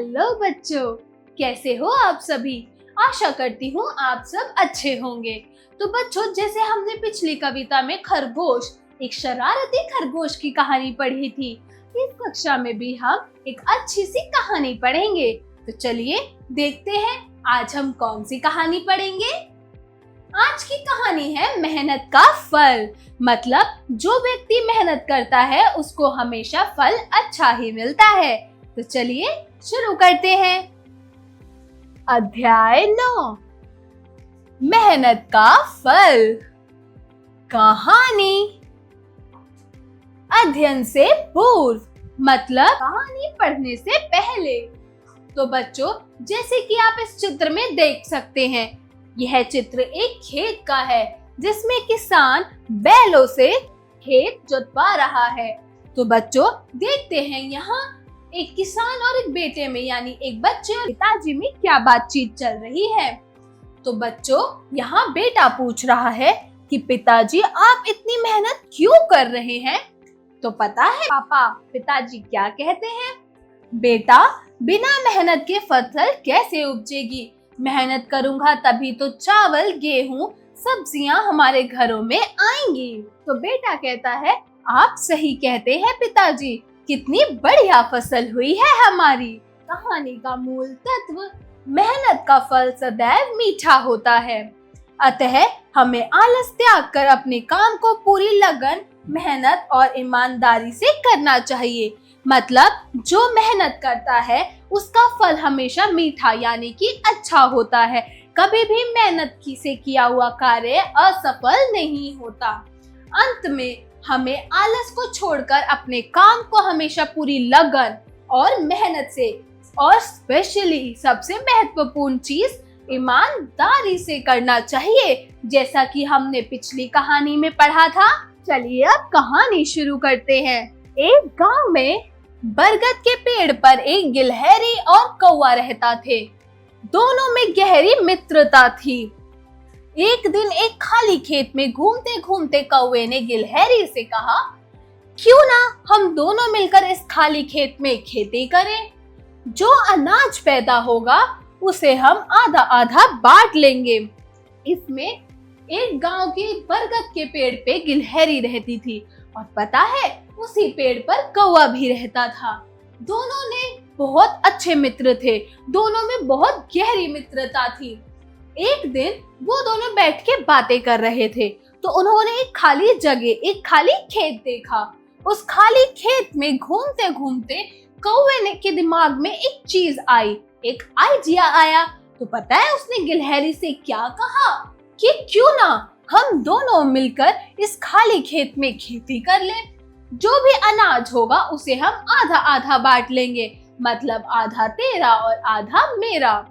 Hello बच्चों, कैसे हो आप सभी। आशा करती हूँ आप सब अच्छे होंगे। तो बच्चों, जैसे हमने पिछली कविता में खरगोश, एक शरारती खरगोश की कहानी पढ़ी थी, इस कक्षा में भी हम एक अच्छी सी कहानी पढ़ेंगे। तो चलिए देखते हैं आज हम कौन सी कहानी पढ़ेंगे। आज की कहानी है मेहनत का फल। मतलब जो व्यक्ति मेहनत करता है उसको हमेशा फल अच्छा ही मिलता है। तो चलिए शुरू करते हैं। अध्याय 9, मेहनत का फल। कहानी। अध्ययन से पूर्व मतलब कहानी पढ़ने से पहले। तो बच्चों, जैसे कि आप इस चित्र में देख सकते हैं, यह चित्र एक खेत का है जिसमें किसान बैलों से खेत जोतवा रहा है। तो बच्चों देखते हैं यहाँ एक किसान और एक बेटे में यानी एक बच्चे और पिताजी में क्या बातचीत चल रही है। तो बच्चों यहाँ बेटा पूछ रहा है कि पिताजी आप इतनी मेहनत क्यों कर रहे हैं। तो पता है पापा पिताजी क्या कहते हैं? बेटा, बिना मेहनत के फसल कैसे उपजेगी? मेहनत करूंगा तभी तो चावल, गेहूं, सब्जियां हमारे घरों में आएंगी। तो बेटा कहता है आप सही कहते हैं पिताजी, कितनी बढ़िया फसल हुई है हमारी। कहानी का मूल तत्व, मेहनत का फल सदैव मीठा होता है। अतः हमें आलस त्याग कर अपने काम को पूरी लगन, मेहनत और ईमानदारी से करना चाहिए। मतलब जो मेहनत करता है उसका फल हमेशा मीठा यानी कि अच्छा होता है। कभी भी मेहनत से किया हुआ कार्य असफल नहीं होता। अंत में हमें आलस को छोड़कर अपने काम को हमेशा पूरी लगन और मेहनत से, और स्पेशली सबसे महत्वपूर्ण चीज ईमानदारी से करना चाहिए, जैसा कि हमने पिछली कहानी में पढ़ा था। चलिए अब कहानी शुरू करते हैं। एक गांव में बरगद के पेड़ पर एक गिलहरी और कौवा रहता थे। दोनों में गहरी मित्रता थी। एक दिन एक खाली खेत में घूमते घूमते कौवे ने गिलहरी से कहा, क्यों ना हम दोनों मिलकर इस खाली खेत में खेती करें। जो अनाज पैदा होगा उसे हम आधा आधा बांट लेंगे। इसमें एक गांव के बरगद के पेड़ पे गिलहरी रहती थी और पता है उसी पेड़ पर कौवा भी रहता था। दोनों ने बहुत अच्छे मित्र थे। दोनों में बहुत गहरी मित्रता थी। एक दिन वो दोनों बैठ के बातें कर रहे थे तो उन्होंने एक खाली जगह, एक खाली खेत देखा। उस खाली खेत में घूमते घूमते कौवे के दिमाग में एक चीज आई, एक आइडिया आया। तो पता है उसने गिलहरी से क्या कहा कि क्यों ना हम दोनों मिलकर इस खाली खेत में खेती कर लें। जो भी अनाज होगा उसे हम आधा आधा बांट लेंगे। मतलब आधा तेरा और आधा मेरा।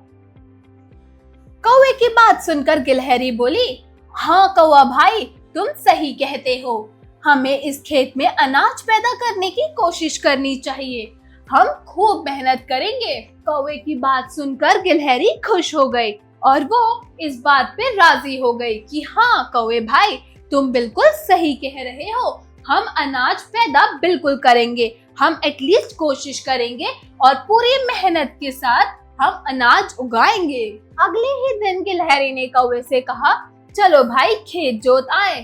कौवे की बात सुनकर गिलहरी बोली, हाँ कौवा भाई, तुम सही कहते हो। हमें इस खेत में अनाज पैदा करने की कोशिश करनी चाहिए। हम खूब मेहनत करेंगे। कौवे की बात सुनकर गिलहरी खुश हो गई और वो इस बात पे राजी हो गई कि हाँ कौवे भाई, तुम बिल्कुल सही कह रहे हो। हम अनाज पैदा बिल्कुल करेंगे। हम एटलीस्ट कोशिश करेंगे और पूरी मेहनत के साथ हम अनाज उगाएंगे। अगले ही दिन गिलहरी ने कौवे से कहा, चलो भाई खेत जोत आए।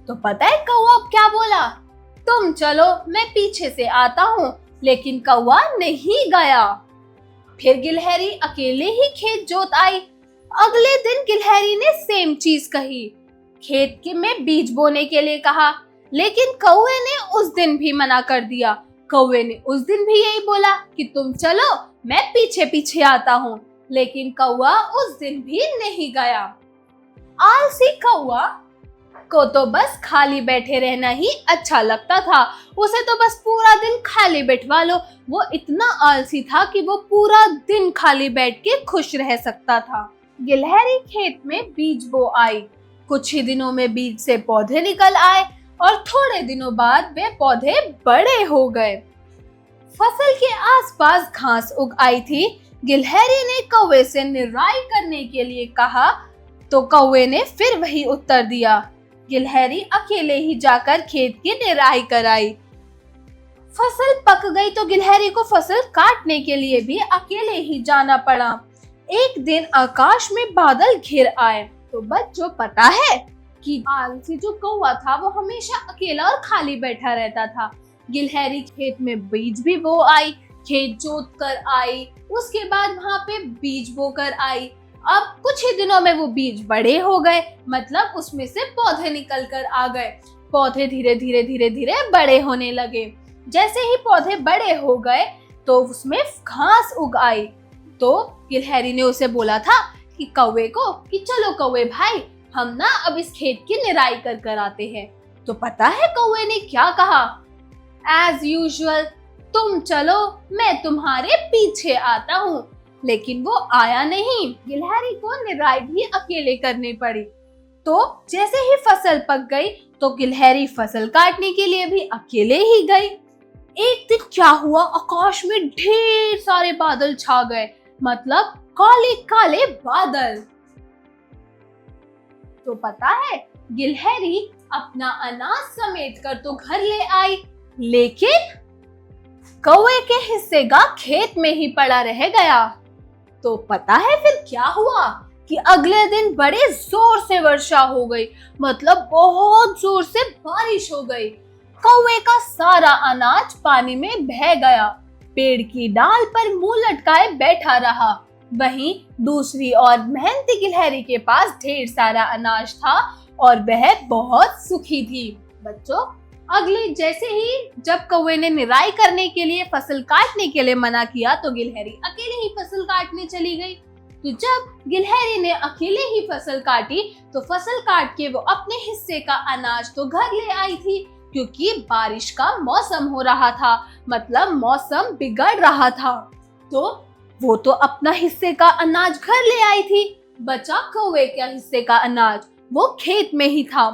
तो पता है कौवा क्या बोला? तुम चलो, मैं पीछे से आता हूँ। लेकिन कौवा नहीं गया। फिर गिलहरी अकेले ही खेत जोत आई। अगले दिन गिलहरी ने सेम चीज कही। खेत के में बीज बोने के लिए कहा, लेकिन कौवे ने उस दिन भी मना कर दिया। कौवे ने उस दिन भी यही बोला कि तुम चलो, मैं पीछे पीछे आता हूँ। लेकिन कौवा उस दिन भी नहीं गया। आलसी कौवा को तो बस खाली बैठे रहना ही अच्छा लगता था। उसे तो बस पूरा दिन खाली बैठवा लो। वो इतना आलसी था कि वो पूरा दिन खाली बैठ के खुश रह सकता था। गिलहरी खेत में बीज बो आई। कुछ ही दिनों में बीज से पौधे निकल आए और थोड़े दिनों बाद वे पौधे बड़े हो गए। फसल के आसपास घास उग आई थी। गिलहरी ने कौवे से निराई करने के लिए कहा तो कौवे ने फिर वही उत्तर दिया। गिलहरी अकेले ही जाकर खेत की निराई कराई। फसल पक गई तो गिलहरी को फसल काटने के लिए भी अकेले ही जाना पड़ा। एक दिन आकाश में बादल घिर आए। तो बच्चों पता है कि आलसी जो कौवा था वो हमेशा अकेला और खाली बैठा रहता था। गिलहरी खेत में बीज भी बो आई, खेत जोत कर आई, उसके बाद वहाँ पे बीज बो कर आई। अब कुछ ही दिनों में वो बीज बड़े हो गए, मतलब उसमें से पौधे निकल कर आ गए। पौधे धीरे धीरे धीरे धीरे बड़े होने लगे। जैसे ही पौधे बड़े हो गए तो उसमें घास उग आई। तो गिलहरी ने उसे बोला था कि कौवे को कि चलो कौवे भाई, हम ना अब इस खेत की निराई कर आते हैं। तो पता है कौवे ने क्या कहा? एज यूजुअल, तुम चलो, मैं तुम्हारे पीछे आता हूँ। लेकिन वो आया नहीं। गिलहरी को निराई भी अकेले करनी पड़ी। तो जैसे ही फसल पक गई तो गिलहरी फसल काटने के लिए भी अकेले ही गई। एक दिन क्या हुआ, आकाश में ढेर सारे बादल छा गए, मतलब काले काले बादल। तो पता है गिलहरी अपना अनाज समेट कर तो घर ले आई, लेकिन कौवे के हिस्से का खेत में ही पड़ा रह गया। तो पता है फिर क्या हुआ कि अगले दिन बड़े जोर से वर्षा हो गई, मतलब बहुत जोर से बारिश हो गई। कौवे का सारा अनाज पानी में बह गया, पेड़ की डाल पर मुंह लटकाए बैठा रहा। वहीं दूसरी ओर मेहनती गिलहरी के पास ढेर सारा अनाज था और वह बहुत सुखी थी। बच्चों, अगले जैसे ही जब कौवे ने निराई करने के लिए फसल काटने के लिए मना किया तो गिलहरी अकेले ही फसल काटने चली गई। तो जब गिलहरी ने अकेले ही फसल काटी तो फसल काट के वो अपने हिस्से का अनाज तो घर ले आई थी, क्योंकि बारिश का मौसम हो रहा था, मतलब मौसम बिगड़ रहा था। तो वो तो अपना हिस्से का अनाज घर ले आई थी। बचा कौवे के हिस्से का अनाज, वो खेत में ही था।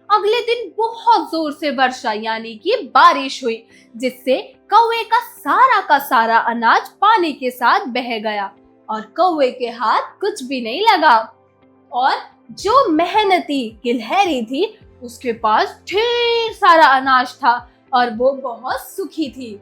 अगले दिन बहुत जोर से वर्षा यानी कि बारिश हुई, जिससे कौवे का सारा अनाज पानी के साथ बह गया और कौवे के हाथ कुछ भी नहीं लगा। और जो मेहनती गिलहरी थी उसके पास ढेर सारा अनाज था और वो बहुत सुखी थी।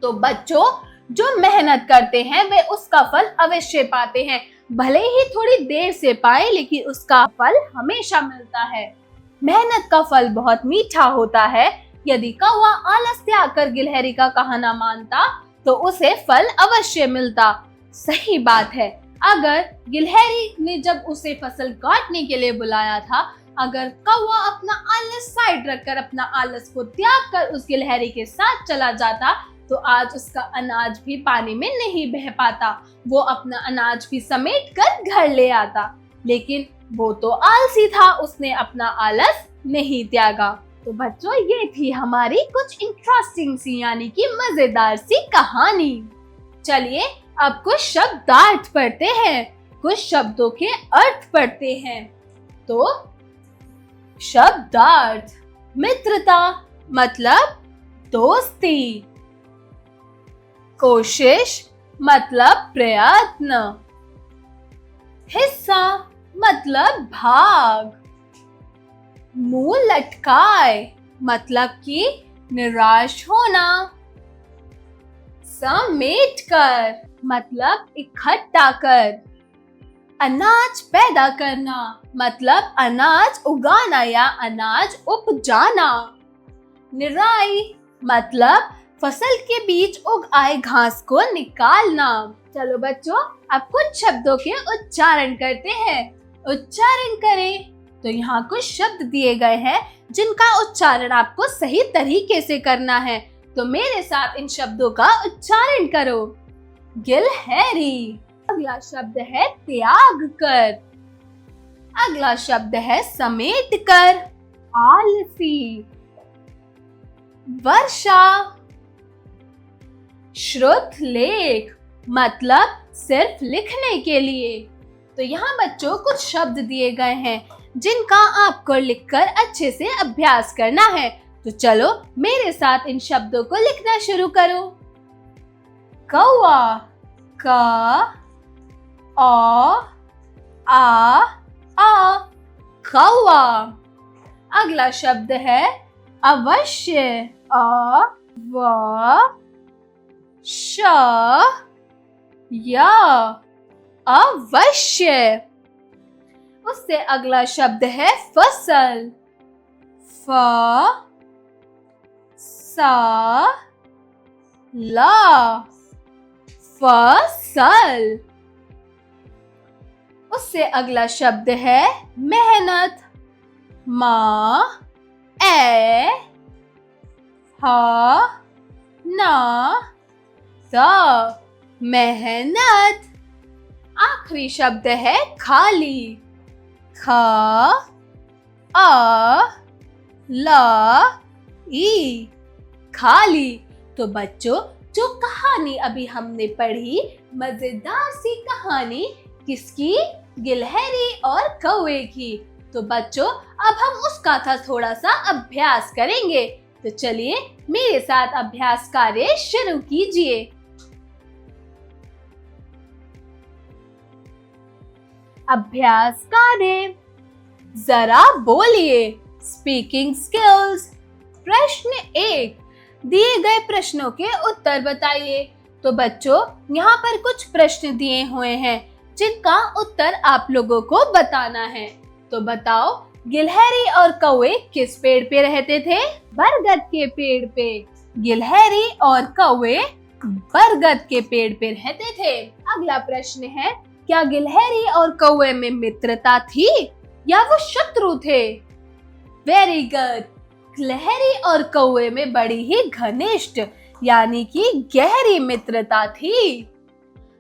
तो बच्चों, जो मेहनत करते हैं वे उसका फल अवश्य पाते हैं, भले ही थोड़ी देर से पाए, लेकिन उसका फल हमेशा मिलता है। मेहनत का फल बहुत मीठा होता है। यदि कौवा आलस त्याग कर गिलहरी का कहना मानता तो उसे फल अवश्य मिलता। सही बात है। अगर गिलहरी ने जब उसे फसल काटने के लिए बुलाया था, अगर कौवा अपना आलस साइड रखकर अपना आलस को त्याग कर उस गिलहरी के साथ चला जाता तो आज उसका अनाज भी पानी में नहीं बह पाता, वो अपना अनाज भी समेट कर घर ले आता। लेकिन वो तो आलसी था, उसने अपना आलस नहीं त्यागा। तो बच्चों, ये थी हमारी कुछ इंटरेस्टिंग सी यानी कि मजेदार सी कहानी। चलिए अब कुछ शब्दार्थ पढ़ते हैं, कुछ शब्दों के अर्थ पढ़ते हैं। तो शब्दार्थ: मित्रता मतलब दोस्ती, कोशिश मतलब प्रयत्न, हिस्सा मतलब भाग, मुंह लटकाए मतलब कि निराश होना, समेट कर मतलब इकट्ठा कर, अनाज पैदा करना मतलब अनाज उगाना या अनाज उपजाना, निराई मतलब फसल के बीच उग आए घास को निकालना। चलो बच्चों, अब कुछ शब्दों के उच्चारण करते हैं। उच्चारण करें। तो यहाँ कुछ शब्द दिए गए हैं जिनका उच्चारण आपको सही तरीके से करना है। तो मेरे साथ इन शब्दों का उच्चारण करो। गिलहरी। अगला शब्द है त्याग कर। अगला शब्द है समेट कर। आलसी। वर्षा। श्रुत लेख मतलब सिर्फ लिखने के लिए। तो यहाँ बच्चों कुछ शब्द दिए गए हैं जिनका आपको लिखकर अच्छे से अभ्यास करना है। तो चलो मेरे साथ इन शब्दों को लिखना शुरू करो। कौवा। क औ आ कौवा। अगला शब्द है अवश्य। अ व श या अवश्य। उससे अगला शब्द है फसल। फ सा ला फसल। उससे अगला शब्द है मेहनत। मा ए हा ना ता मेहनत। आखिरी शब्द है खाली। ख आ ला ई खाली। तो बच्चों, जो कहानी अभी हमने पढ़ी, मजेदार सी कहानी किसकी? गिलहरी और कौवे की। तो बच्चों, अब हम उसका था थोड़ा सा अभ्यास करेंगे। तो चलिए मेरे साथ अभ्यास कार्य शुरू कीजिए। अभ्यास कार्य, जरा बोलिए। Speaking skills. प्रश्न 1, दिए गए प्रश्नों के उत्तर बताइए। तो बच्चों, यहाँ पर कुछ प्रश्न दिए हुए हैं जिनका उत्तर आप लोगों को बताना है। तो बताओ, गिलहरी और कौवे किस पेड़ पे रहते थे? बरगद के पेड़ पे। गिलहरी और कौवे बरगद के पेड़ पे रहते थे। अगला प्रश्न है, क्या गिलहरी और कौवे में मित्रता थी या वो शत्रु थे? Very good. गिलहरी और कौवे में बड़ी ही घनिष्ठ यानी कि गहरी मित्रता थी।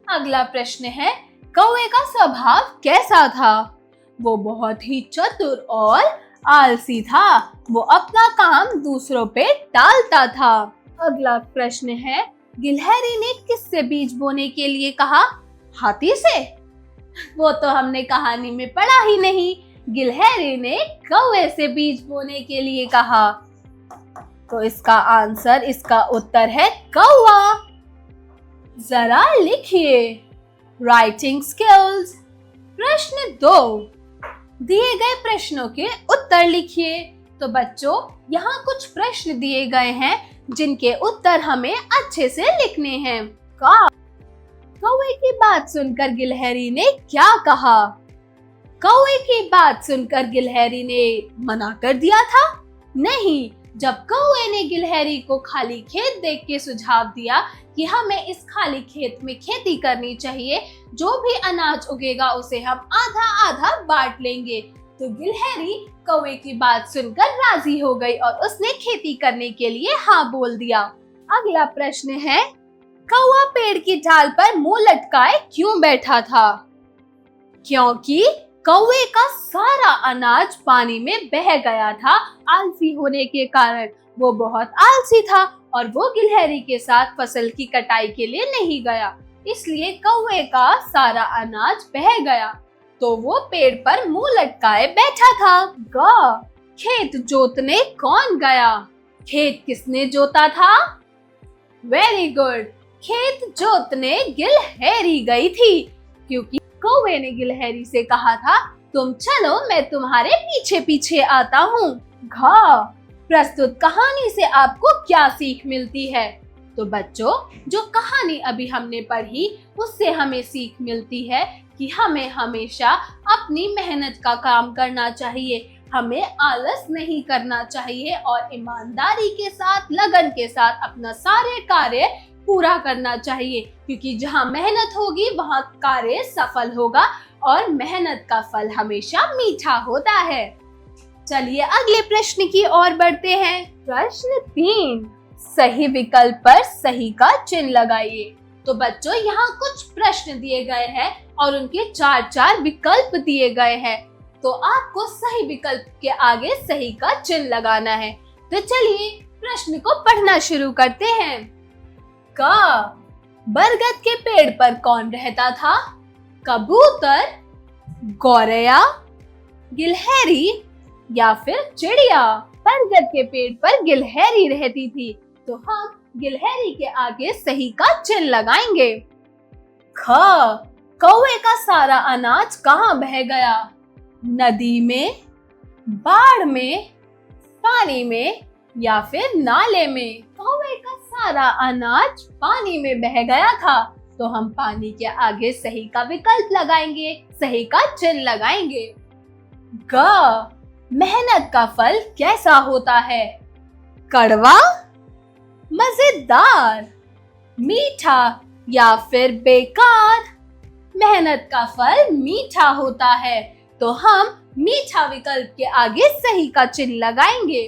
अगला प्रश्न है, कौवे का स्वभाव कैसा था? वो बहुत ही चतुर और आलसी था। वो अपना काम दूसरों पे टालता था। अगला प्रश्न है, गिलहरी ने किससे बीज बोने के लिए कहा? हाथी से? वो तो हमने कहानी में पढ़ा ही नहीं। गिलहरी ने कौवे से बीज बोने के लिए कहा। तो इसका उत्तर है कौवा। जरा लिखिए। Writing skills. प्रश्न 2, दिए गए प्रश्नों के उत्तर लिखिए। तो बच्चों, यहाँ कुछ प्रश्न दिए गए हैं जिनके उत्तर हमें अच्छे से लिखने हैं। कौवे की बात सुनकर गिलहरी ने क्या कहा? कौवे की बात सुनकर गिलहरी ने मना कर दिया था? नहीं, जब कौवे ने गिलहरी को खाली खेत देख के सुझाव दिया कि हमें इस खाली खेत में खेती करनी चाहिए, जो भी अनाज उगेगा उसे हम आधा आधा बांट लेंगे, तो गिलहरी कौवे की बात सुनकर राजी हो गई और उसने खेती करने के लिए हाँ बोल दिया। अगला प्रश्न है, कौवा पेड़ की ढाल पर मुंह लटकाए क्यों बैठा था? क्योंकि कौवे का सारा अनाज पानी में बह गया था। आलसी होने के कारण वो बहुत आलसी था और वो गिलहरी के साथ फसल की कटाई के लिए नहीं गया, इसलिए कौवे का सारा अनाज बह गया, तो वो पेड़ पर मुंह लटकाए बैठा था। खेत जोतने कौन गया? खेत किसने जोता था? Very good. खेत जोतने गिलहरी गई थी, क्योंकि कौवे ने गिलहरी से कहा था, तुम चलो मैं तुम्हारे पीछे पीछे आता हूँ। प्रस्तुत कहानी से आपको क्या सीख मिलती है? तो बच्चों, जो कहानी अभी हमने पढ़ी उससे हमें सीख मिलती है कि हमें हमेशा अपनी मेहनत का काम करना चाहिए, हमें आलस नहीं करना चाहिए और ईमानदारी के साथ, लगन के साथ अपना सारे कार्य पूरा करना चाहिए, क्योंकि जहाँ मेहनत होगी वहाँ कार्य सफल होगा और मेहनत का फल हमेशा मीठा होता है। चलिए अगले प्रश्न की ओर बढ़ते हैं। प्रश्न 3, सही विकल्प पर सही का चिन्ह लगाइए। तो बच्चों, यहाँ कुछ प्रश्न दिए गए हैं और उनके 4 विकल्प दिए गए हैं, तो आपको सही विकल्प के आगे सही का चिन्ह लगाना है। तो चलिए प्रश्न को पढ़ना शुरू करते हैं। बरगद के पेड़ पर कौन रहता था? कबूतर, गौरैया, गिलहरी या फिर चिड़िया? बरगद के पेड़ पर गिलहरी रहती थी, तो हम गिलहरी के आगे सही का चिन्ह लगाएंगे। कौवे का सारा अनाज कहाँ बह गया? नदी में, बाढ़ में, पानी में या फिर नाले में? कौवे का सारा अनाज पानी में बह गया था। तो हम पानी के आगे सही का विकल्प लगाएंगे, सही का चिन्ह लगाएंगे। ग, मेहनत का फल कैसा होता है? कड़वा, मजेदार, मीठा या फिर बेकार? मेहनत का फल मीठा होता है, तो हम मीठा विकल्प के आगे सही का चिन्ह लगाएंगे।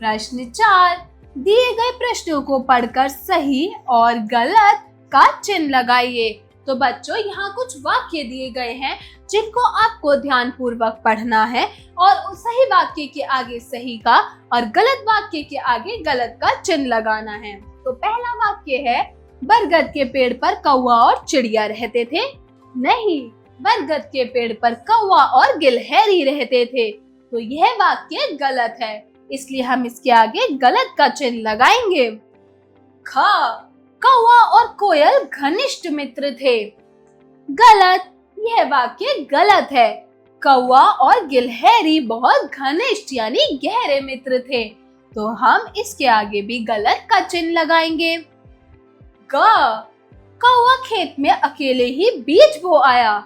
प्रश्न 4, दिए गए प्रश्नों को पढ़कर सही और गलत का चिन्ह लगाइए। तो बच्चों, यहाँ कुछ वाक्य दिए गए हैं जिनको आपको ध्यानपूर्वक पढ़ना है और सही वाक्य के आगे सही का और गलत वाक्य के आगे गलत का चिन्ह लगाना है। तो पहला वाक्य है, बरगद के पेड़ पर कौवा और चिड़िया रहते थे। नहीं, बरगद के पेड़ पर कौवा और गिलहरी रहते थे। तो यह वाक्य गलत है, इसलिए हम इसके आगे गलत का चिन्ह लगाएंगे। ख, कौवा और कोयल घनिष्ठ मित्र थे। गलत, यह वाक्य गलत है। कौवा और गिलहरी बहुत घनिष्ठ यानी गहरे मित्र थे, तो हम इसके आगे भी गलत का चिन्ह लगाएंगे। ग, कौवा खेत में अकेले ही बीज बो आया।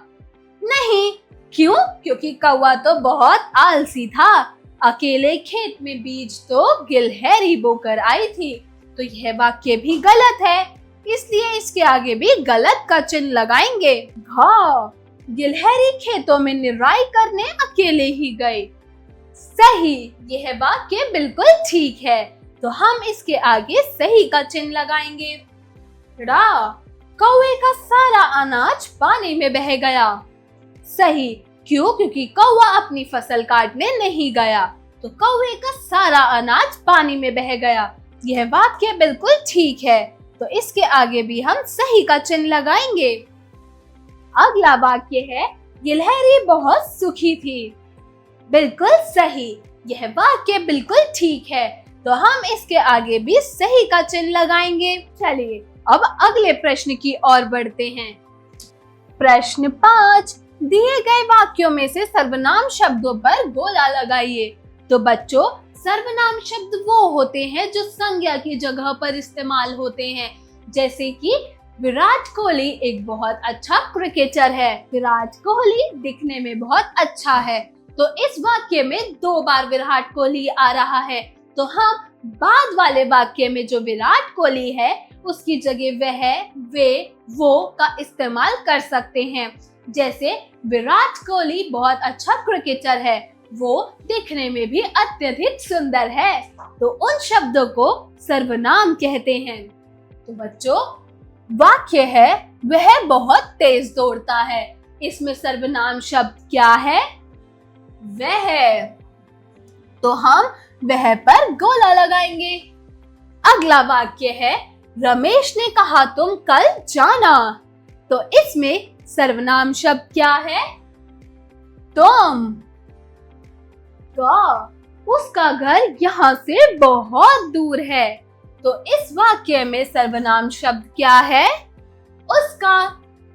नहीं, क्यों? क्योंकि कौवा तो बहुत आलसी था। अकेले खेत में बीज तो गिलहरी बोकर आई थी। तो यह वाक्य भी गलत है, इसलिए इसके आगे भी गलत का चिन्ह लगाएंगे। घ, गिलहरी खेतों में निराई करने अकेले ही गए। सही, यह वाक्य बिल्कुल ठीक है, तो हम इसके आगे सही का चिन्ह लगाएंगे। रा, कौवे का सारा अनाज पानी में बह गया। सही, क्यों? क्योंकि कौवा अपनी फसल काटने नहीं गया, तो कौवे का सारा अनाज पानी में बह गया। यह वाक्य बिल्कुल ठीक है, तो इसके आगे भी हम सही का चिन्ह लगाएंगे। अगला वाक्य है, गिलहरी बहुत सुखी थी। बिल्कुल सही, यह वाक्य बिल्कुल ठीक है, तो हम इसके आगे भी सही का चिन्ह लगाएंगे। चलिए अब अगले प्रश्न की ओर बढ़ते हैं। प्रश्न 5, दिए गए वाक्यों में से सर्वनाम शब्दों पर गोला लगाइए। तो बच्चों, सर्वनाम शब्द वो होते हैं जो संज्ञा की जगह पर इस्तेमाल होते हैं। जैसे कि विराट कोहली एक बहुत अच्छा क्रिकेटर है। विराट कोहली दिखने में बहुत अच्छा है, तो इस वाक्य में 2 बार विराट कोहली आ रहा है। तो हम बाद वाले वाक्य में जो विराट कोहली है उसकी जगह वह, वे, वो का इस्तेमाल कर सकते हैं। जैसे विराट कोहली बहुत अच्छा क्रिकेटर है, वो दिखने में भी अत्यधिक सुंदर है, तो उन शब्दों को सर्वनाम कहते हैं। तो बच्चों, वाक्य है, वह बहुत तेज दौड़ता है। इसमें सर्वनाम शब्द क्या है? वह। तो हम वह पर गोला लगाएंगे। अगला वाक्य है, रमेश ने कहा तुम कल जाना। तो इसमें सर्वनाम शब्द क्या है? तुम। उसका घर यहाँ से बहुत दूर है। तो इस वाक्य में सर्वनाम शब्द क्या है? उसका।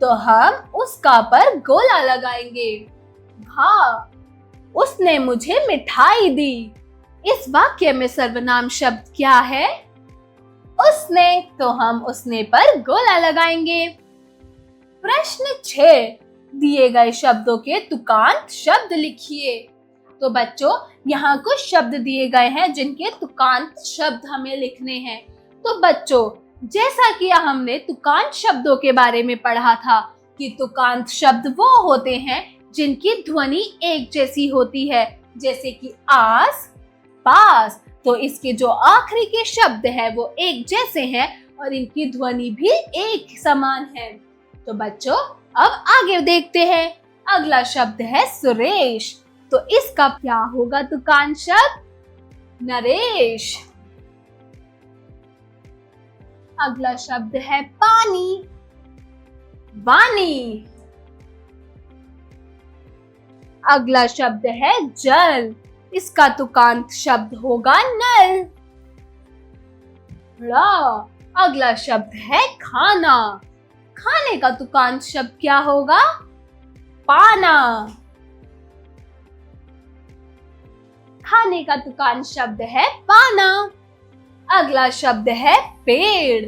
तो हम उसका पर गोला लगाएंगे। हाँ, उसने मुझे मिठाई दी। इस वाक्य में सर्वनाम शब्द क्या है? उसने। तो हम उसने पर गोला लगाएंगे। प्रश्न 6, दिए गए शब्दों के तुकांत शब्द लिखिए। तो बच्चों, यहाँ कुछ शब्द दिए गए हैं जिनके तुकांत शब्द हमें लिखने हैं। तो बच्चों, जैसा कि हमने तुकांत शब्दों के बारे में पढ़ा था कि तुकांत शब्द वो होते हैं जिनकी ध्वनि एक जैसी होती है, जैसे कि आस, पास। तो इसके जो आखिरी के शब्द है वो एक जैसे हैं और इनकी ध्वनि भी एक समान है। तो बच्चों, अब आगे देखते हैं। अगला शब्द है सुरेश। तो इसका क्या होगा तुकांत शब्द? नरेश। अगला शब्द है पानी। वानी। अगला शब्द है जल। इसका तुकांत शब्द होगा नल। अगला शब्द है खाना। खाने का तुकांत शब्द क्या होगा? पाना। खाने का तुकांत शब्द है पाना। अगला शब्द है पेड़।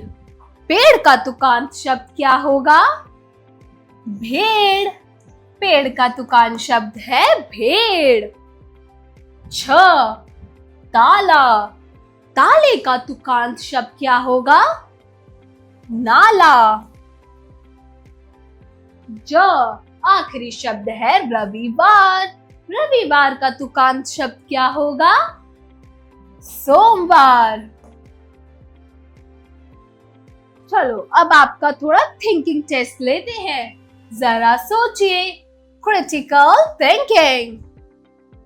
पेड़ का तुकांत शब्द क्या होगा? भेड़। पेड़ का तुकांत शब्द है भेड़। छ, ताला। ताले का तुकांत शब्द क्या होगा? नाला। ज, आखिरी शब्द है रविवार। रविवार का तुकांत शब्द क्या होगा? सोमवार। चलो अब आपका थोड़ा थिंकिंग टेस्ट लेते हैं। जरा सोचिए, क्रिटिकल थिंकिंग।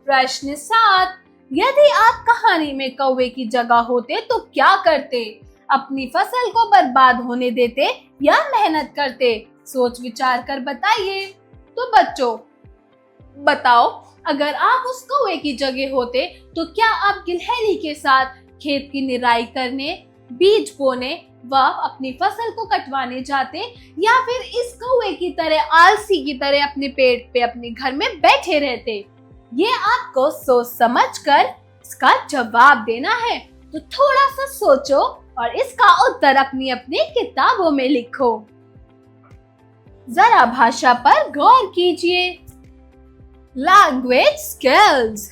प्रश्न 7, यदि आप कहानी में कौवे की जगह होते तो क्या करते? अपनी फसल को बर्बाद होने देते या मेहनत करते? सोच विचार कर बताइए। तो बच्चों बताओ, अगर आप उस कौवे की जगह होते तो क्या आप गिलहरी के साथ खेत की निराई करने, बीज बोने व अपनी फसल को कटवाने जाते, या फिर इस कौवे की तरह आलसी की तरह अपने पेड़ पे अपने घर में बैठे रहते? ये आपको सोच समझ कर इसका जवाब देना है। तो थोड़ा सा सोचो और इसका उत्तर अपनी अपनी किताबों में लिखो। जरा भाषा पर गौर कीजिए। Language skills.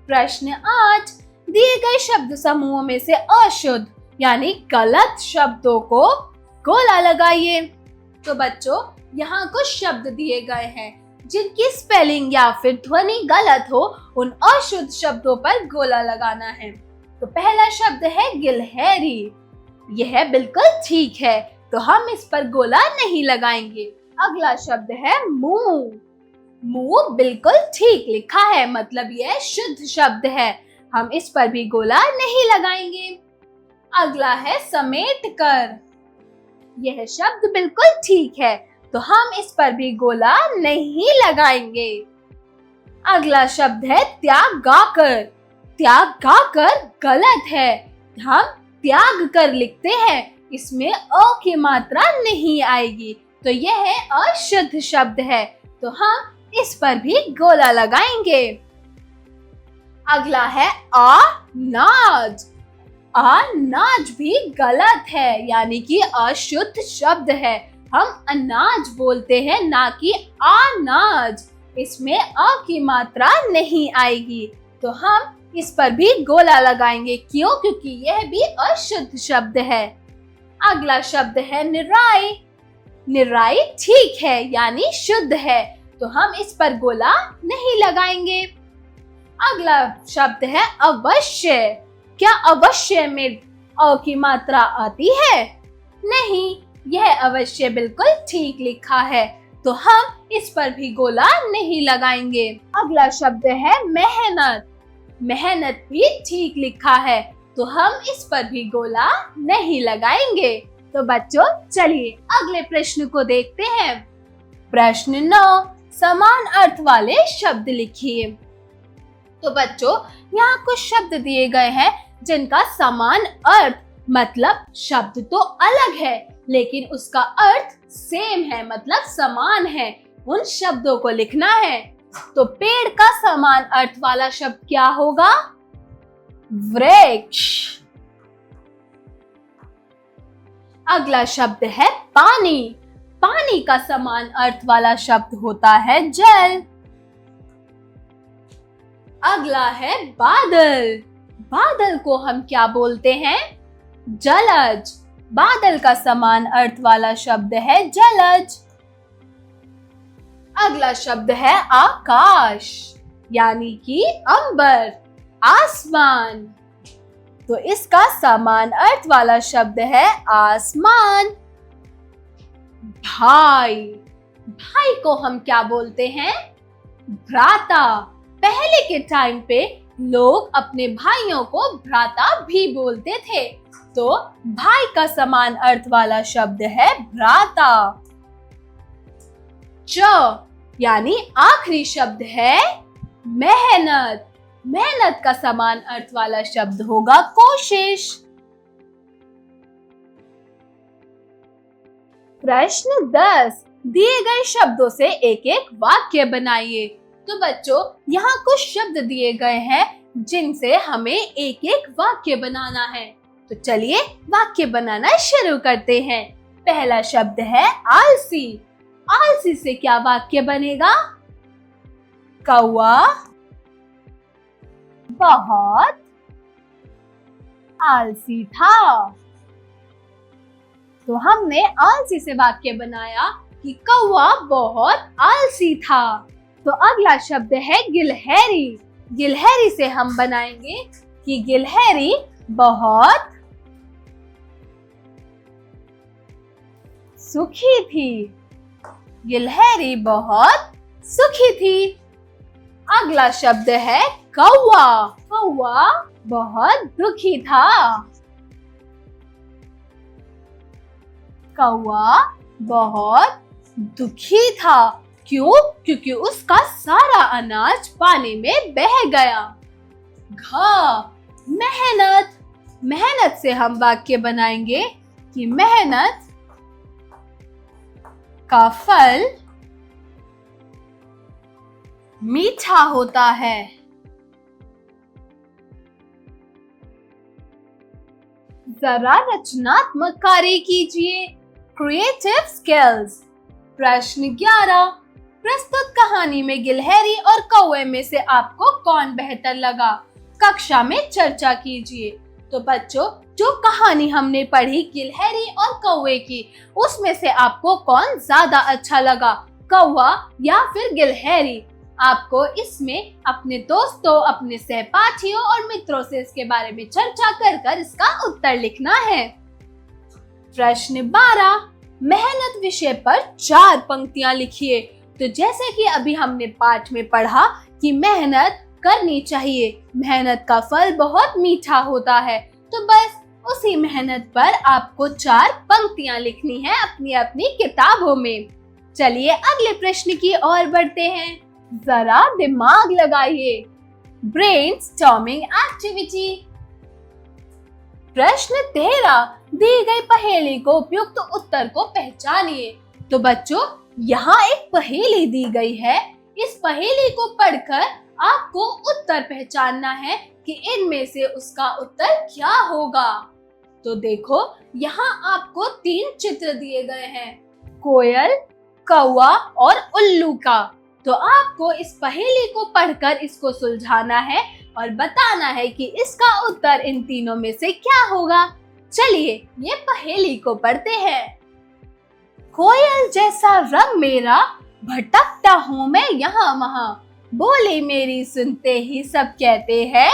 प्रश्न 8, दिए गए शब्द समूहों में से अशुद्ध यानी गलत शब्दों को गोला लगाइए। तो बच्चों यहाँ कुछ शब्द दिए गए हैं जिनकी स्पेलिंग या फिर ध्वनि गलत हो, उन अशुद्ध शब्दों पर गोला लगाना है। तो पहला शब्द है गिलहरी। यह बिल्कुल ठीक है, तो हम इस पर गोला नहीं लगाएंगे। अगला शब्द है मुंह। मुंह बिल्कुल ठीक लिखा है, मतलब यह शुद्ध शब्द है, हम इस पर भी गोला नहीं लगाएंगे। अगला है समेट कर। यह शब्द बिल्कुल ठीक है, तो हम इस पर भी गोला नहीं लगाएंगे। अगला शब्द है त्यागाकर। त्यागाकर गलत है, हम त्याग कर लिखते हैं, इसमें अ की मात्रा नहीं आएगी, तो यह अशुद्ध शब्द है, तो हम इस पर भी गोला लगाएंगे। अगला है अनाज। अनाज भी गलत है, यानी कि अशुद्ध शब्द है, हम अनाज बोलते हैं ना कि अनाज, इसमें अ की मात्रा नहीं आएगी, तो हम इस पर भी गोला लगाएंगे। क्यों? क्योंकि यह भी अशुद्ध शब्द है। अगला शब्द है निराई। निराई ठीक है, यानी शुद्ध है, तो हम इस पर गोला नहीं लगाएंगे। अगला शब्द है अवश्य। क्या अवश्य में अ की मात्रा आती है? नहीं, यह अवश्य बिल्कुल ठीक लिखा है, तो हम इस पर भी गोला नहीं लगाएंगे। अगला शब्द है मेहनत। मेहनत भी ठीक लिखा है, तो हम इस पर भी गोला नहीं लगाएंगे। तो बच्चों चलिए अगले प्रश्न को देखते हैं। प्रश्न 9, समान अर्थ वाले शब्द लिखिए। तो बच्चों यहाँ कुछ शब्द दिए गए हैं जिनका समान अर्थ, मतलब शब्द तो अलग है लेकिन उसका अर्थ सेम है, मतलब समान है, उन शब्दों को लिखना है। तो पेड़ का समान अर्थ वाला शब्द क्या होगा? वृक्ष। अगला शब्द है पानी। पानी का समान अर्थ वाला शब्द होता है जल। अगला है बादल। बादल को हम क्या बोलते हैं? जलज। बादल का समान अर्थ वाला शब्द है जलज। अगला शब्द है आकाश, यानी कि अंबर, आसमान। तो इसका समान अर्थ वाला शब्द है आसमान। भाई। भाई को हम क्या बोलते हैं? भ्राता। पहले के टाइम पे लोग अपने भाइयों को भ्राता भी बोलते थे, तो भाई का समान अर्थ वाला शब्द है भ्राता। च, यानी आखिरी शब्द है मेहनत। मेहनत का समान अर्थ वाला शब्द होगा कोशिश। प्रश्न 10, दिए गए शब्दों से एक एक वाक्य बनाइए। तो बच्चों यहाँ कुछ शब्द दिए गए हैं जिनसे हमें एक एक वाक्य बनाना है। तो चलिए वाक्य बनाना शुरू करते हैं। पहला शब्द है आलसी। आलसी से क्या वाक्य बनेगा? कौवा बहुत आलसी था। तो हमने आलसी से वाक्य बनाया कि कौवा बहुत आलसी था। तो अगला शब्द है गिलहरी। गिलहरी से हम बनाएंगे कि गिलहरी बहुत सुखी थी। गिलहरी बहुत सुखी थी। अगला शब्द है कौवा। कौवा बहुत दुखी था। कौवा बहुत दुखी था। क्यों? क्योंकि उसका सारा अनाज पानी में बह गया। मेहनत। मेहनत से हम वाक्य बनाएंगे कि मेहनत का फल मीठा होता है। जरा रचनात्मक कार्य कीजिए। Creative skills. प्रश्न 11। प्रस्तुत कहानी में गिलहरी और कौवे में से आपको कौन बेहतर लगा? कक्षा में चर्चा कीजिए। तो बच्चों, जो कहानी हमने पढ़ी गिलहरी और कौवे की, उसमें से आपको कौन ज्यादा अच्छा लगा, कौवा या फिर गिलहरी? आपको इसमें अपने दोस्तों, अपने सहपाठियों और मित्रों से इसके बारे में चर्चा कर इसका उत्तर लिखना है। प्रश्न 12। मेहनत विषय पर 4 पंक्तियां लिखिए। तो जैसे कि अभी हमने पाठ में पढ़ा कि मेहनत करनी चाहिए, मेहनत का फल बहुत मीठा होता है। तो बस उसी मेहनत पर आपको 4 पंक्तियां लिखनी है अपनी अपनी किताबों में। चलिए अगले प्रश्न की ओर बढ़ते हैं। जरा दिमाग लगाइए। Brainstorming activity. प्रश्न 13। दी गई पहेली को उपयुक्त उत्तर को पहचानिए। तो बच्चों, यहाँ एक पहेली दी गई है। इस पहेली को पढ़कर आपको उत्तर पहचानना है कि इनमें से उसका उत्तर क्या होगा। तो देखो, यहाँ आपको 3 चित्र दिए गए हैं, कोयल, कौवा और उल्लू का। तो आपको इस पहेली को पढ़कर इसको सुलझाना है और बताना है कि इसका उत्तर इन तीनों में से क्या होगा। चलिए ये पहेली को पढ़ते हैं। कोयल जैसा रंग मेरा, भटकता हूँ मैं यहाँ वहाँ, बोली मेरी सुनते ही सब कहते हैं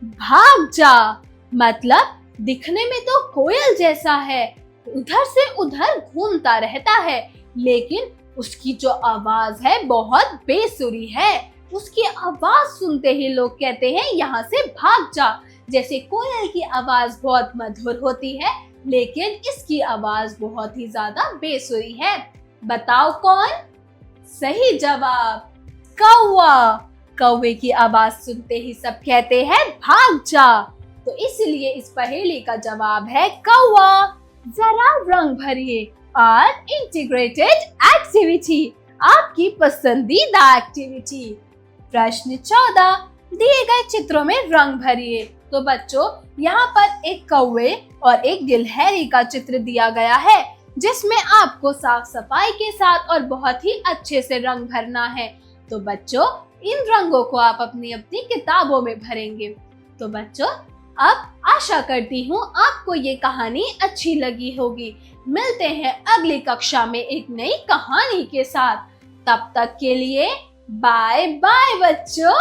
भाग जा। मतलब दिखने में तो कोयल जैसा है, उधर से उधर घूमता रहता है, लेकिन उसकी जो आवाज है बहुत बेसुरी है। उसकी आवाज सुनते ही लोग कहते हैं यहाँ से भाग जा। जैसे कोयल की आवाज बहुत मधुर होती है, लेकिन इसकी आवाज बहुत ही ज्यादा बेसुरी है। बताओ कौन? सही जवाब, कौवा। कौवे की आवाज सुनते ही सब कहते हैं भाग जा। तो इसलिए इस पहेली का जवाब है कौवा। जरा रंग भरिए। आर्ट इंटीग्रेटेड एक्टिविटी, आपकी पसंदीदा एक्टिविटी। प्रश्न 14। दिए गए चित्रों में रंग भरिए। तो बच्चों, यहाँ पर एक कौवे और एक गिलहरी का चित्र दिया गया है, जिसमें आपको साफ सफाई के साथ और बहुत ही अच्छे से रंग भरना है। तो बच्चों, इन रंगों को आप अपनी अपनी किताबों में भरेंगे। तो बच्चों, अब आशा करती हूँ आपको ये कहानी अच्छी लगी होगी। मिलते हैं अगली कक्षा में एक नई कहानी के साथ। तब तक के लिए बाय बाय बच्चों।